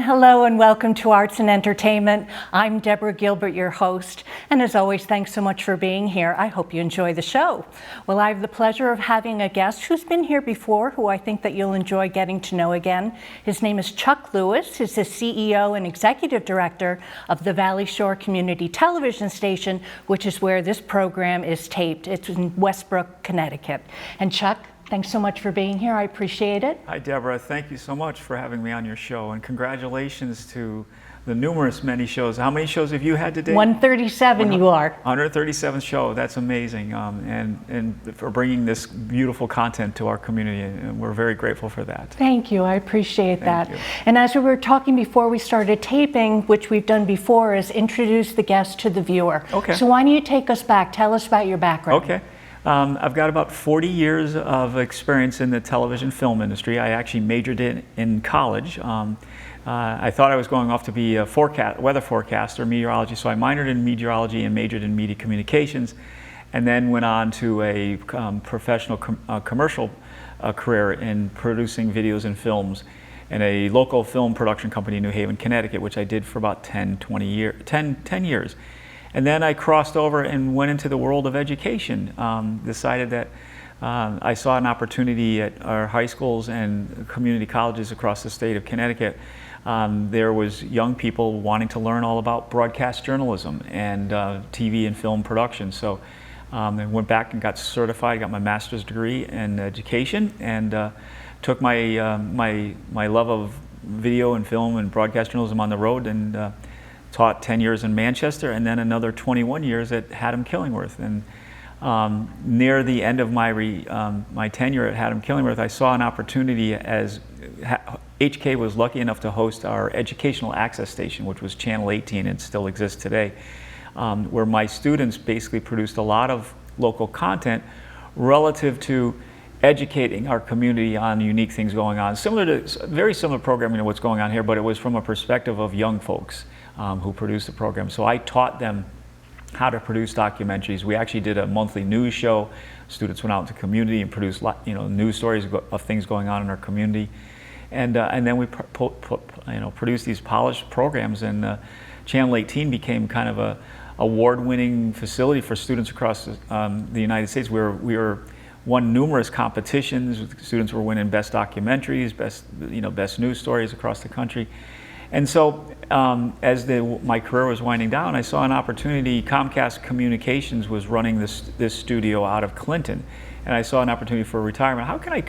hello and welcome to Arts and Entertainment. I'm Deborah Gilbert, your host, and as always, thanks so much for being here. I hope you enjoy the show. Well, I have the pleasure of having a guest who's been here before, who I think that you'll enjoy getting to know again. His name is Chuck Lewis. He's the CEO and Executive Director of the Valley Shore Community Television Station, which is where this program is taped. It's in Westbrook, Connecticut. And Chuck, thanks so much for being here. I appreciate it. Hi, Deborah. Thank you so much for having me on your show, and congratulations to the many shows. How many shows have you had today? 137 you are. 137th show. That's amazing, and for bringing this beautiful content to our community, and we're very grateful for that. Thank you. I appreciate that. Thank you. And as we were talking before we started taping, which we've done before, is introduce the guest to the viewer. Okay. So why don't you take us back? Tell us about your background. Okay. I've got about 40 years of experience in the television film industry. I actually majored in college. I thought I was going off to be a weather forecaster, meteorology, so I minored in meteorology and majored in media communications, and then went on to a professional commercial career in producing videos and films in a local film production company in New Haven, Connecticut, which I did for about 10 years. And then I crossed over and went into the world of education. Decided that I saw an opportunity at our high schools and community colleges across the state of Connecticut. There was young people wanting to learn all about broadcast journalism and TV and film production. So I went back and got certified, got my master's degree in education, and took my my love of video and film and broadcast journalism on the road, and taught 10 years in Manchester, and then another 21 years at Haddam-Killingworth. And near the end of my tenure at Haddam-Killingworth, I saw an opportunity as HK was lucky enough to host our educational access station, which was Channel 18 and still exists today, where my students basically produced a lot of local content relative to educating our community on unique things going on. Very similar programming to what's going on here, but it was from a perspective of young folks who produced the program. So I taught them how to produce documentaries. We actually did a monthly news show. Students went out into the community and produced news stories of things going on in our community. And then we produced these polished programs, and Channel 18 became kind of a award-winning facility for students across the United States. We won numerous competitions. Students were winning best documentaries, best news stories across the country. And so as my career was winding down, I saw an opportunity. Comcast Communications was running this studio out of Clinton, and I saw an opportunity for retirement. How can I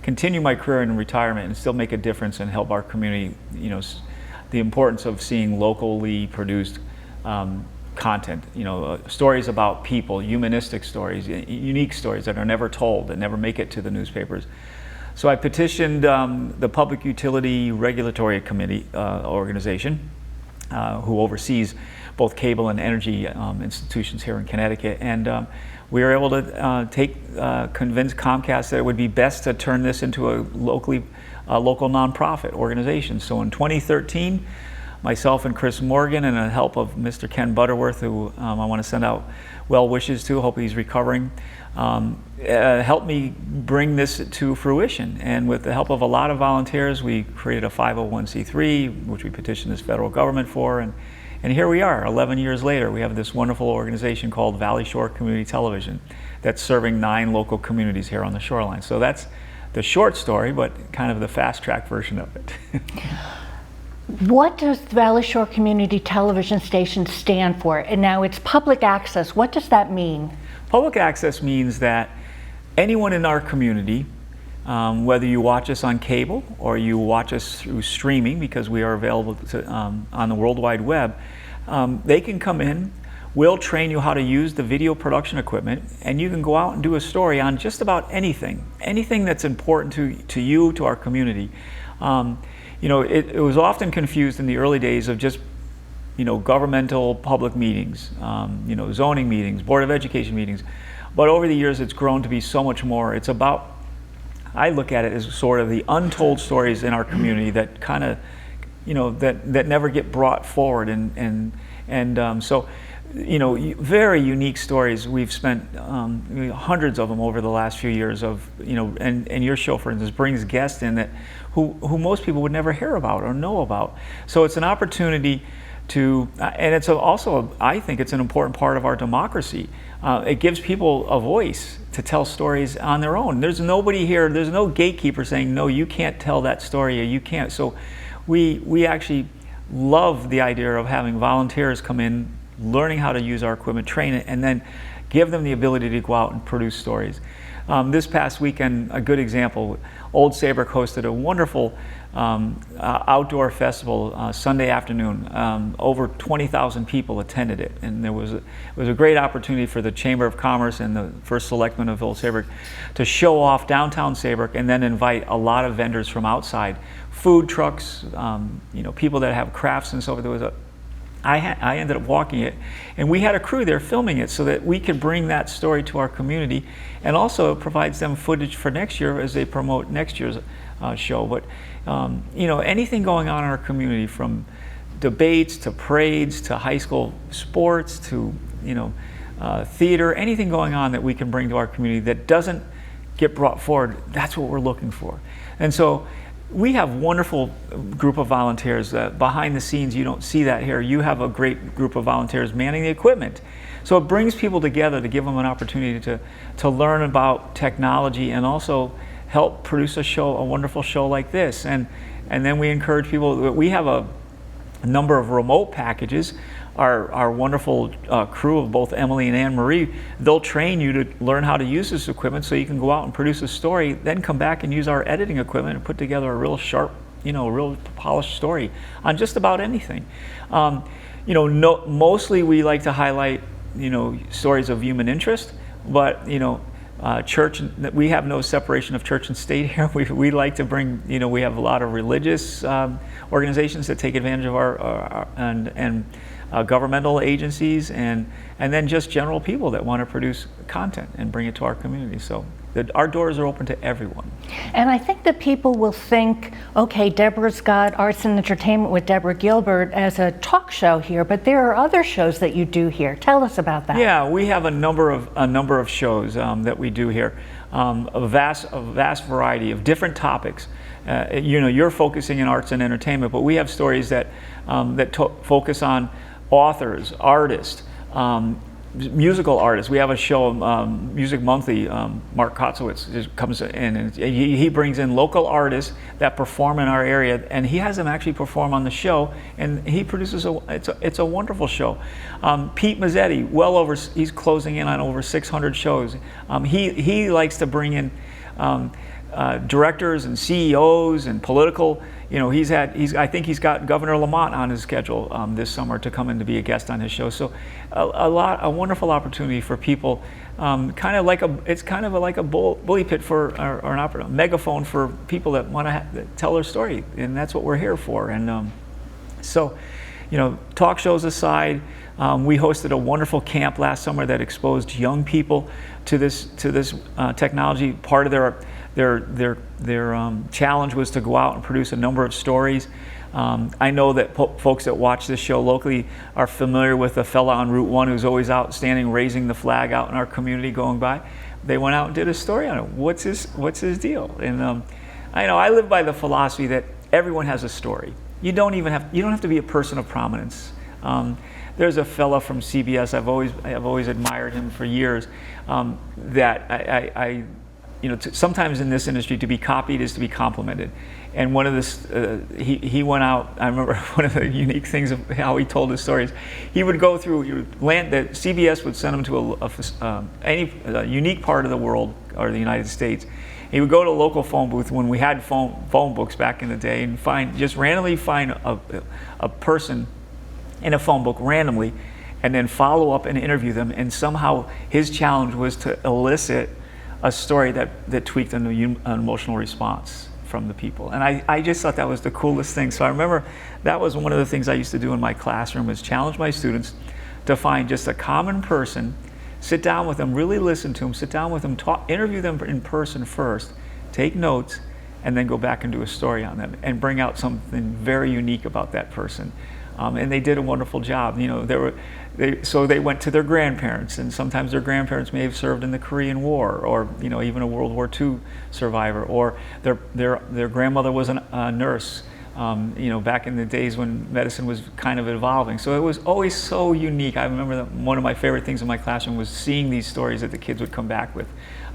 continue my career in retirement and still make a difference and help our community? The importance of seeing locally produced content, stories about people, humanistic stories, unique stories that are never told, that never make it to the newspapers. So I petitioned the Public Utility Regulatory Committee organization, who oversees both cable and energy institutions here in Connecticut, and we were able to convince Comcast that it would be best to turn this into a local nonprofit organization. So in 2013, myself and Chris Morgan, and the help of Mr. Ken Butterworth, who I want to send out well wishes to, hope he's recovering, helped me bring this to fruition. And with the help of a lot of volunteers, we created a 501c3, which we petitioned this federal government for, and here we are, 11 years later. We have this wonderful organization called Valley Shore Community Television that's serving 9 local communities here on the shoreline. So that's the short story, but kind of the fast-track version of it. What does the Valley Shore Community Television Station stand for? And now it's public access. What does that mean? Public access means that anyone in our community, whether you watch us on cable or you watch us through streaming, because we are available on the World Wide Web, they can come in. We'll train you how to use the video production equipment, and you can go out and do a story on just about anything that's important to you, to our community. It was often confused in the early days of just, governmental public meetings, zoning meetings, Board of Education meetings. But over the years, it's grown to be so much more. It's about, I look at it as sort of the untold stories in our community that kind of, that never get brought forward. And so very unique stories. We've spent hundreds of them over the last few years of, and your show, for instance, brings guests in that who most people would never hear about or know about. So it's an opportunity to, and it's also, I think it's an important part of our democracy. It gives people a voice to tell stories on their own. There's nobody here, there's no gatekeeper saying, no, you can't tell that story, or you can't. So we actually love the idea of having volunteers come in, learning how to use our equipment, train it, and then give them the ability to go out and produce stories. This past weekend, a good example, Old Saybrook hosted a wonderful outdoor festival Sunday afternoon. Over 20,000 people attended it, and it was a great opportunity for the Chamber of Commerce and the First Selectman of Old Saybrook to show off downtown Saybrook and then invite a lot of vendors from outside, food trucks, people that have crafts and so forth. There was I ended up walking it, and we had a crew there filming it so that we could bring that story to our community, and also it provides them footage for next year as they promote next year's show. But anything going on in our community, from debates to parades to high school sports to theater, anything going on that we can bring to our community that doesn't get brought forward, that's what we're looking for. And so we have a wonderful group of volunteers. Behind the scenes, you don't see that here. You have a great group of volunteers manning the equipment. So it brings people together to give them an opportunity to learn about technology and also help produce a wonderful show like this. And then we encourage people. We have a number of remote packages. Our wonderful crew of both Emily and Anne Marie, they'll train you to learn how to use this equipment so you can go out and produce a story, then come back and use our editing equipment and put together a real sharp, real polished story on just about anything. Mostly we like to highlight, stories of human interest, but, church, we have no separation of church and state here. We like to bring, we have a lot of religious organizations that take advantage of our governmental agencies, and then just general people that want to produce content and bring it to our community. So our doors are open to everyone. And I think that people will think, okay, Deborah's got Arts and Entertainment with Deborah Gilbert as a talk show here, but there are other shows that you do here. Tell us about that. Yeah, we have a number of shows that we do here, a vast variety of different topics. You're focusing in arts and entertainment, but we have stories that focus on authors, artists, musical artists. We have a show, Music Monthly. Mark Kotzowitz just comes in and he brings in local artists that perform in our area, and he has them actually perform on the show, and he produces it's a wonderful show. Pete Mazzetti, he's closing in on over 600 shows. He likes to bring in directors and CEOs and political. I think he's got Governor Lamont on his schedule this summer to come in to be a guest on his show. So a wonderful opportunity for people, kind of like a bully pit or a megaphone for people that want to tell their story, and that's what we're here for. And talk shows aside, we hosted a wonderful camp last summer that exposed young people to this technology. Part of their challenge was to go out and produce a number of stories. I know that folks that watch this show locally are familiar with the fella on Route 1 who's always out standing, raising the flag out in our community going by. They went out and did a story on it. What's his deal? And I live by the philosophy that everyone has a story. You don't have to be a person of prominence. There's a fella from CBS. I've always admired him for years. That sometimes in this industry, to be copied is to be complimented. And one of this, he went out. I remember one of the unique things of how he told his stories. He would go through that CBS would send him to any unique part of the world or the United States. He would go to a local phone booth when we had phone books back in the day, and randomly find a person in a phone book randomly, and then follow up and interview them. And somehow his challenge was to elicit a story that tweaked an emotional response from the people. And I just thought that was the coolest thing. So I remember that was one of the things I used to do in my classroom, was challenge my students to find just a common person, sit down with them, really listen to them, sit down with them, interview them in person first, take notes, and then go back and do a story on them and bring out something very unique about that person. And they did a wonderful job. You know, so they went to their grandparents, and sometimes their grandparents may have served in the Korean War, or you know, even a World War II survivor, or their grandmother was a nurse. You know, back in the days when medicine was kind of evolving. So it was always so unique. I remember that one of my favorite things in my classroom was seeing these stories that the kids would come back with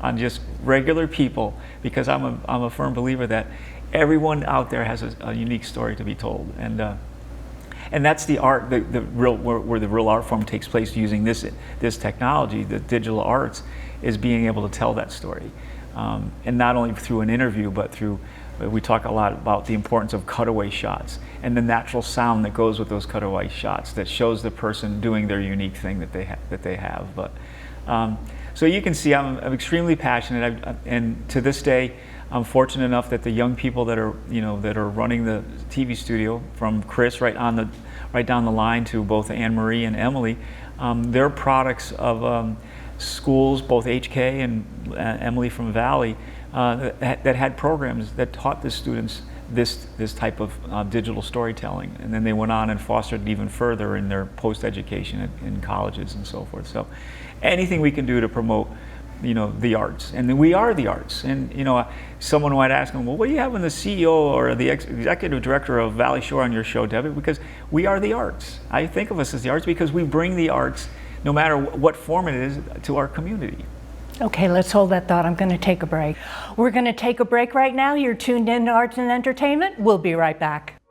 on just regular people, because I'm a firm believer that everyone out there has a unique story to be told. And that's the art, the real where the real art form takes place using this technology, the digital arts, is being able to tell that story. And not only through an interview, but through, we talk a lot about the importance of cutaway shots and the natural sound that goes with those cutaway shots that shows the person doing their unique thing that they have. But so you can see I'm extremely passionate, and to this day, I'm fortunate enough that the young people that are running the TV studio, from Chris right down the line to both Anne Marie and Emily, they're products of schools, both HK and Emily from Valley, that had programs that taught the students this type of digital storytelling, and then they went on and fostered it even further in their post-education in colleges and so forth. So anything we can do to promote, you know, the arts, and then we are the arts. And you know, someone might ask them, well, what do you have when the CEO or the executive director of Valley Shore on your show, Debbie? Because we are the arts. I think of us as the arts because we bring the arts, no matter what form it is, to our community. Okay, let's hold that thought. I'm going to take a break. We're going to take a break right now. You're tuned in to Arts and Entertainment. We'll be right back.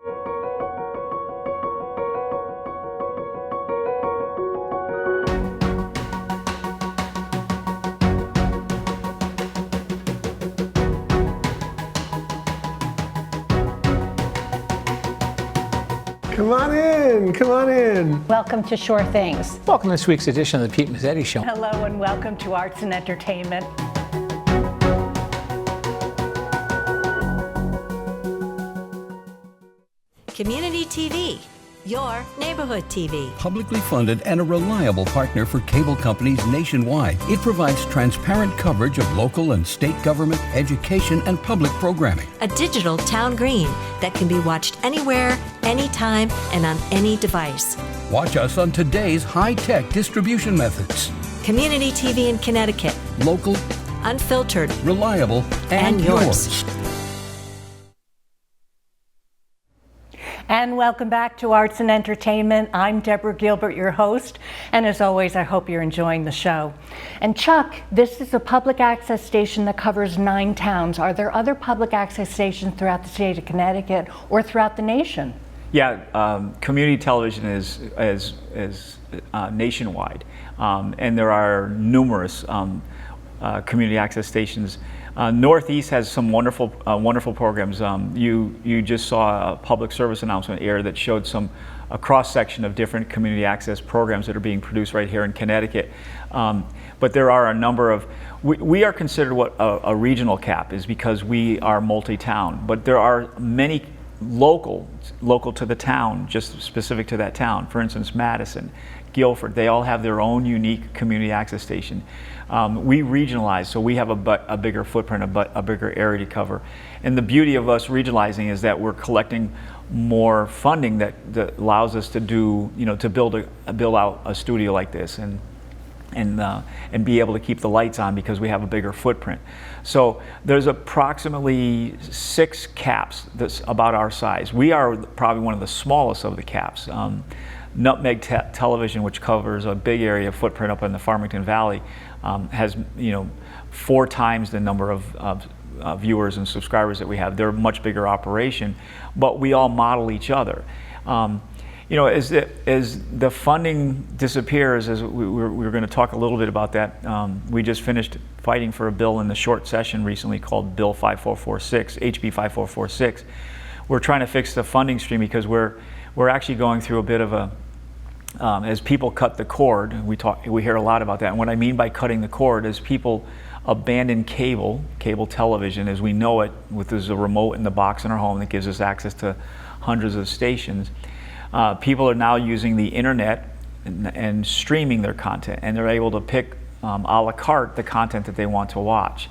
Come on in, come on in. Welcome to Sure Things. Welcome to this week's edition of the Pete Mazzetti Show. Hello and welcome to Arts and Entertainment. Community TV, your neighborhood TV. Publicly funded and a reliable partner for cable companies nationwide. It provides transparent coverage of local and state government, education, and public programming. A digital town green that can be watched anywhere, anytime, and on any device. Watch us on today's high-tech distribution methods. Community TV in Connecticut. Local, unfiltered, reliable, and yours. And welcome back to Arts and Entertainment. I'm Deborah Gilbert, your host, and as always, I hope you're enjoying the show. And Chuck, this is a public access station that covers 9 towns. Are there other public access stations throughout the state of Connecticut or throughout the nation? Yeah, community television is nationwide, and there are numerous community access stations. Northeast has some wonderful programs. You just saw a public service announcement air that showed a cross section of different community access programs that are being produced right here in Connecticut. But there are a number of, we are considered what a regional cap is, because we are multi-town, but there are many local to the town, just specific to that town. For instance, Madison, Guilford, they all have their own unique community access station. We regionalize, so we have a bigger footprint, a bigger area to cover. And the beauty of us regionalizing is that we're collecting more funding that allows us to do, to build out a studio like this and be able to keep the lights on, because we have a bigger footprint. So there's approximately 6 caps that's about our size. We are probably one of the smallest of the caps. Nutmeg Television, which covers a big area of footprint up in the Farmington Valley, has 4 times the number of viewers and subscribers that we have. They're a much bigger operation, but we all model each other. As the funding disappears, as we're going to talk a little bit about that. We just finished fighting for a bill in the short session recently called Bill 5446, HB 5446. We're trying to fix the funding stream because we're actually going through a bit of a, as people cut the cord, we hear a lot about that. And what I mean by cutting the cord is people abandon cable television as we know it, with there's a remote in the box in our home that gives us access to hundreds of stations. People are now using the internet and streaming their content, and they're able to pick a la carte the content that they want to watch.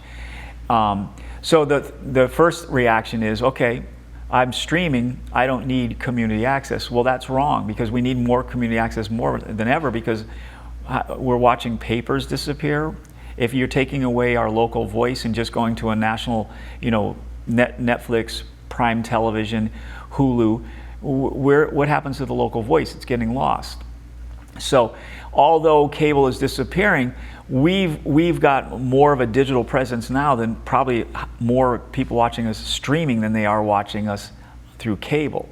So the first reaction is, okay, I'm streaming, I don't need community access. Well, that's wrong, because we need more community access more than ever, because we're watching papers disappear. If you're taking away our local voice and just going to a national, Netflix, Prime Television, Hulu, what happens to the local voice? It's getting lost. So although cable is disappearing, we've got more of a digital presence now than probably more people watching us streaming than they are watching us through cable.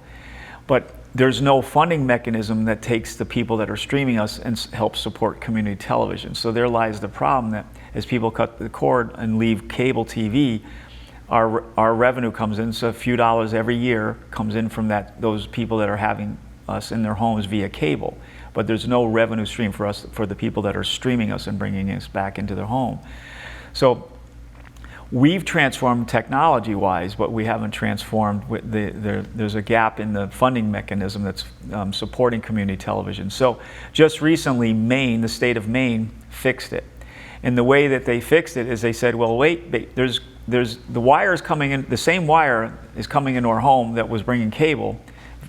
But there's no funding mechanism that takes the people that are streaming us and helps support community television. So there lies the problem, that as people cut the cord and leave cable TV, our revenue comes in, so a few dollars every year comes in from those people that are having us in their homes via cable. But there's no revenue stream for us, for the people that are streaming us and bringing us back into their home. So we've transformed technology-wise, but we haven't transformed. There's a gap in the funding mechanism that's supporting community television. So just recently, Maine, the state of Maine, fixed it. And the way that they fixed it is they said, well, wait, there's the wire is coming in, the same wire is coming into our home that was bringing cable,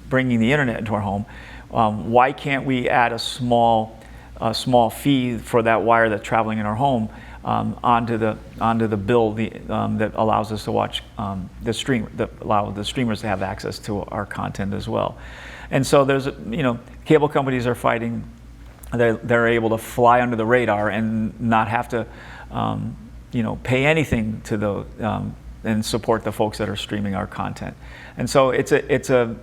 bringing the internet into our home. Why can't we add a small fee for that wire that's traveling in our home onto the bill that allows us to watch the stream, that allow the streamers to have access to our content as well. And so there's cable companies are fighting. They're able to fly under the radar and not have to pay anything to and support the folks that are streaming our content. And so it's an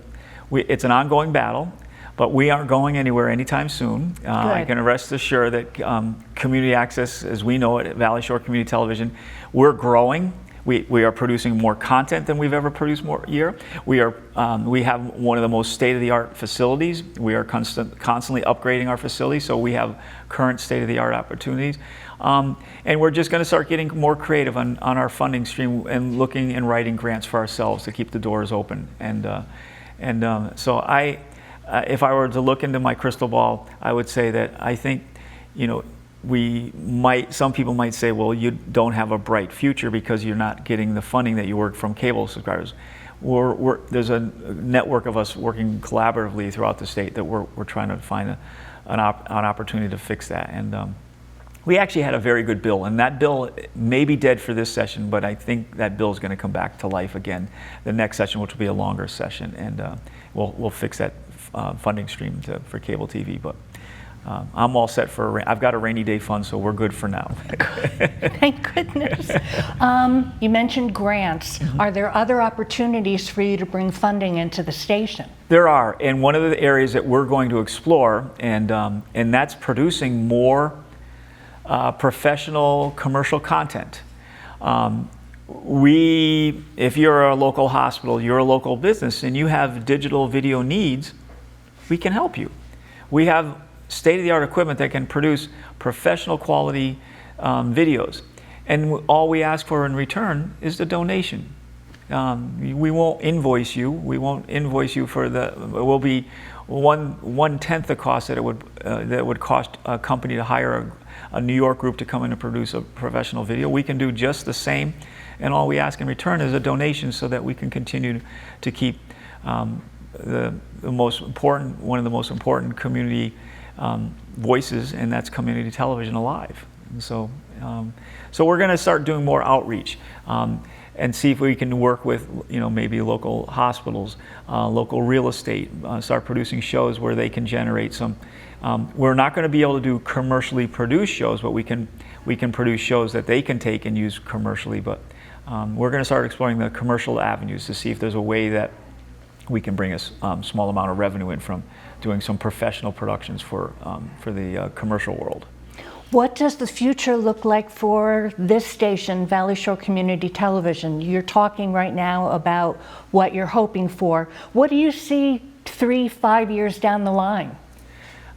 ongoing battle. But we aren't going anywhere anytime soon. I can rest assured that community access, as we know it at Valley Shore Community Television, we're growing. We are producing more content than we've ever produced more year. We have one of the most state-of-the-art facilities. We are constantly upgrading our facilities, so we have current state-of-the-art opportunities. And we're just going to start getting more creative on our funding stream and looking and writing grants for ourselves to keep the doors open. So if I were to look into my crystal ball, I would say that I think, some people might say, well, you don't have a bright future because you're not getting the funding that you work from cable subscribers. There's a network of us working collaboratively throughout the state that we're trying to find an opportunity to fix that. And we actually had a very good bill, and that bill may be dead for this session, but I think that bill is going to come back to life again the next session, which will be a longer session, and we'll fix that funding stream for cable TV. But I'm all set I've got a rainy day fund, so we're good for now. Thank goodness. You mentioned grants. Are there other opportunities for you to bring funding into the station? There are, and one of the areas that we're going to explore, and that's producing more professional commercial content. If you're a local hospital, you're a local business, and you have digital video needs, we can help you. We have state-of-the-art equipment that can produce professional quality videos. And all we ask for in return is the donation. We won't invoice you. We won't invoice you for it will be 1/10 the cost that it would cost a company to hire a New York group to come in and produce a professional video. We can do just the same, and all we ask in return is a donation so that we can continue to keep one of the most important community voices, and that's community television, alive. And so we're going to start doing more outreach and see if we can work with maybe local hospitals, local real estate, start producing shows where they can generate some. We're not going to be able to do commercially produced shows, but we can produce shows that they can take and use commercially. But we're going to start exploring the commercial avenues to see if there's a way that we can bring a small amount of revenue in from doing some professional productions for the commercial world. What does the future look like for this station, Valley Shore Community Television? You're talking right now about what you're hoping for. What do you see 3-5 years down the line?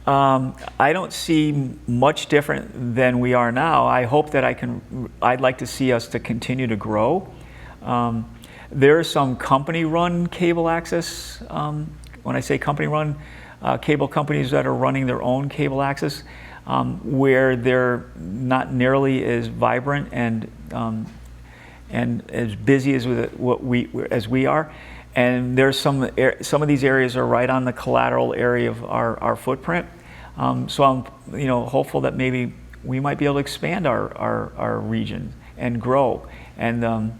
I don't see much different than we are now. I hope that I'd like to see us to continue to grow. There are some company-run cable access. When I say company-run, cable companies that are running their own cable access, where they're not nearly as vibrant and and as busy as we are. And there's some of these areas are right on the collateral area of our footprint. So I'm hopeful that maybe we might be able to expand our region and grow and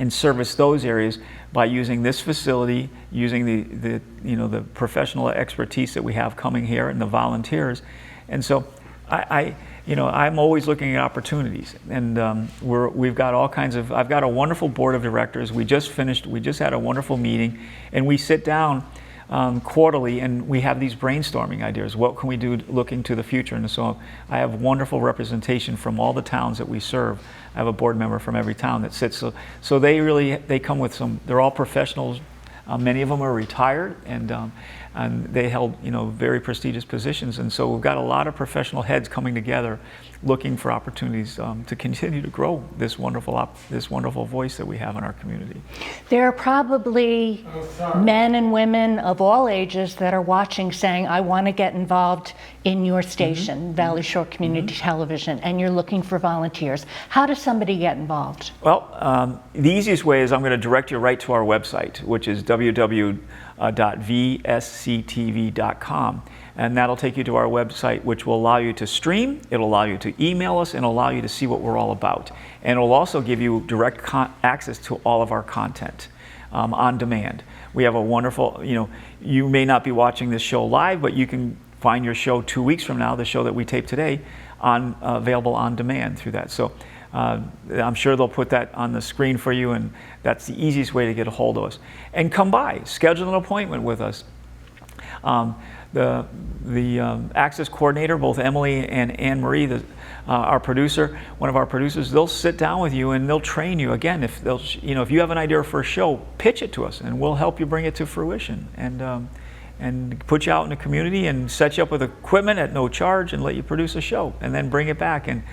service those areas by using this facility, using the professional expertise that we have coming here and the volunteers. And so I'm always looking at opportunities, and we've got all kinds of. I've got a wonderful board of directors. We just had a wonderful meeting, and we sit down quarterly, and we have these brainstorming ideas. What can we do looking to the future? And so I have wonderful representation from all the towns that we serve. I have a board member from every town that sits. So they come with some. They're all professionals. Many of them are retired, and they held very prestigious positions. And so we've got a lot of professional heads coming together, looking for opportunities to continue to grow this wonderful voice that we have in our community. There are probably men and women of all ages that are watching saying, I want to get involved in your station, Valley Shore Community Television, and you're looking for volunteers. How does somebody get involved? Well, the easiest way is I'm going to direct you right to our website, which is www.vsctv.com. And that'll take you to our website, which will allow you to stream, it'll allow you to email us, and allow you to see what we're all about. And it'll also give you direct access to all of our content on demand. We have a wonderful, you may not be watching this show live, but you can find your show 2 weeks from now, the show that we taped today, available on demand through that. So I'm sure they'll put that on the screen for you, and that's the easiest way to get a hold of us. And come by, schedule an appointment with us. The access coordinator, both Emily and Anne Marie, our producer, one of our producers, they'll sit down with you and they'll train you. Again, if you have an idea for a show, pitch it to us, and we'll help you bring it to fruition, and put you out in the community and set you up with equipment at no charge and let you produce a show, and then bring it back and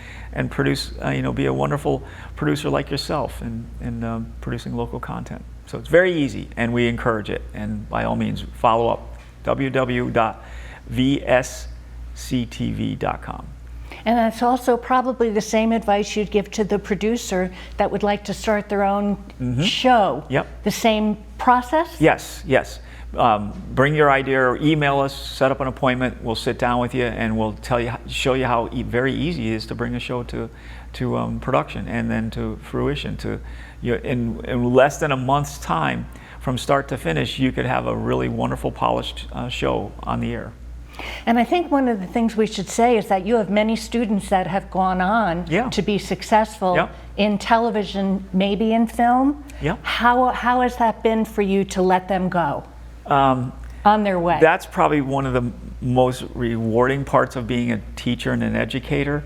produce, be a wonderful producer like yourself and producing local content. So it's very easy, and we encourage it. And by all means, follow up. www.vsctv.com. And that's also probably the same advice you'd give to the producer that would like to start their own show. Yep. The same process? Yes. Bring your idea or email us, set up an appointment, we'll sit down with you, and we'll show you how very easy it is to bring a show to production and then to fruition. In less than a month's time, from start to finish, you could have a really wonderful, polished show on the air. And I think one of the things we should say is that you have many students that have gone on to be successful in television, maybe in film. How has that been for you to let them go on their way? That's probably one of the most rewarding parts of being a teacher and an educator,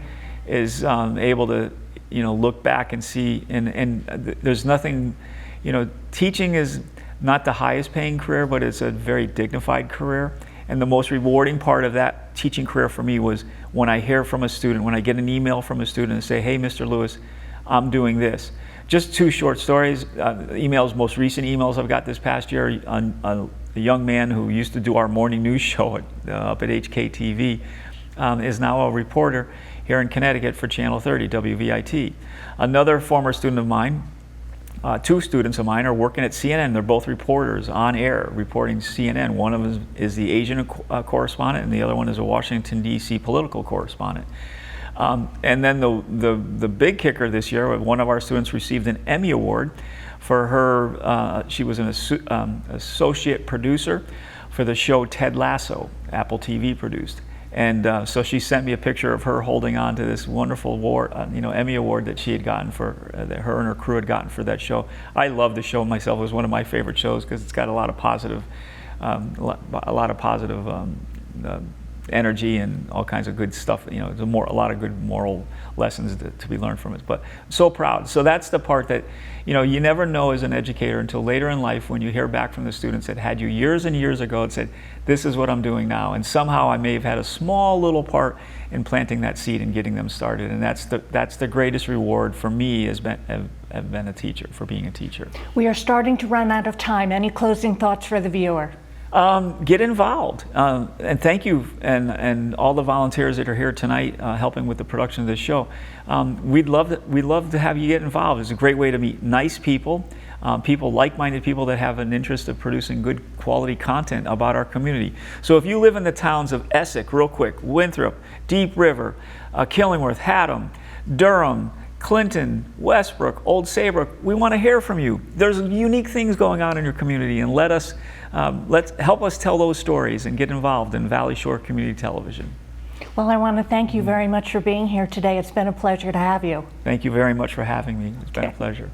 is able to look back and see, and there's nothing, teaching is not the highest paying career, but it's a very dignified career. And the most rewarding part of that teaching career for me was when I hear from a student, when I get an email from a student and say, hey, Mr. Lewis, I'm doing this. Just 2 short stories. Most recent emails I've got this past year on a young man who used to do our morning news show up at HKTV, is now a reporter here in Connecticut for Channel 30, WVIT. Another former student of mine, 2 students of mine are working at CNN. They're both reporters on air, reporting CNN. One of them is the Asian correspondent, and the other one is a Washington, D.C. political correspondent. And then the big kicker this year, one of our students received an Emmy Award for her. She was an associate producer for the show Ted Lasso, Apple TV produced. And so she sent me a picture of her holding on to this wonderful award, Emmy Award that she had gotten that her and her crew had gotten for that show. I love the show myself. It was one of my favorite shows because it's got a lot of positive, energy and all kinds of good stuff. There's a lot of good moral lessons to be learned from it. But so proud. So that's the part that, you never know as an educator until later in life when you hear back from the students that had you years and years ago and said, this is what I'm doing now. And somehow I may have had a small little part in planting that seed and getting them started. And that's the greatest reward for me as being a teacher, for being a teacher. We are starting to run out of time. Any closing thoughts for the viewer? Get involved, and thank you, and all the volunteers that are here tonight helping with the production of this show. We'd love to have you get involved. It's a great way to meet nice people, like-minded people that have an interest of producing good quality content about our community. So if you live in the towns of Essex, real quick, Winthrop, Deep River, Killingworth, Haddam, Durham, Clinton, Westbrook, Old Saybrook, we want to hear from you. There's unique things going on in your community, and let's help us tell those stories and get involved in Valley Shore Community Television. Well, I want to thank you very much for being here today. It's been a pleasure to have you. Thank you very much for having me. It's been a pleasure.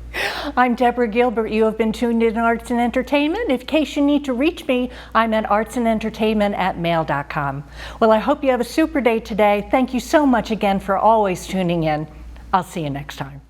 I'm Deborah Gilbert. You have been tuned in Arts and Entertainment. In case you need to reach me, I'm at artsandentertainment@mail.com. Well, I hope you have a super day today. Thank you so much again for always tuning in. I'll see you next time.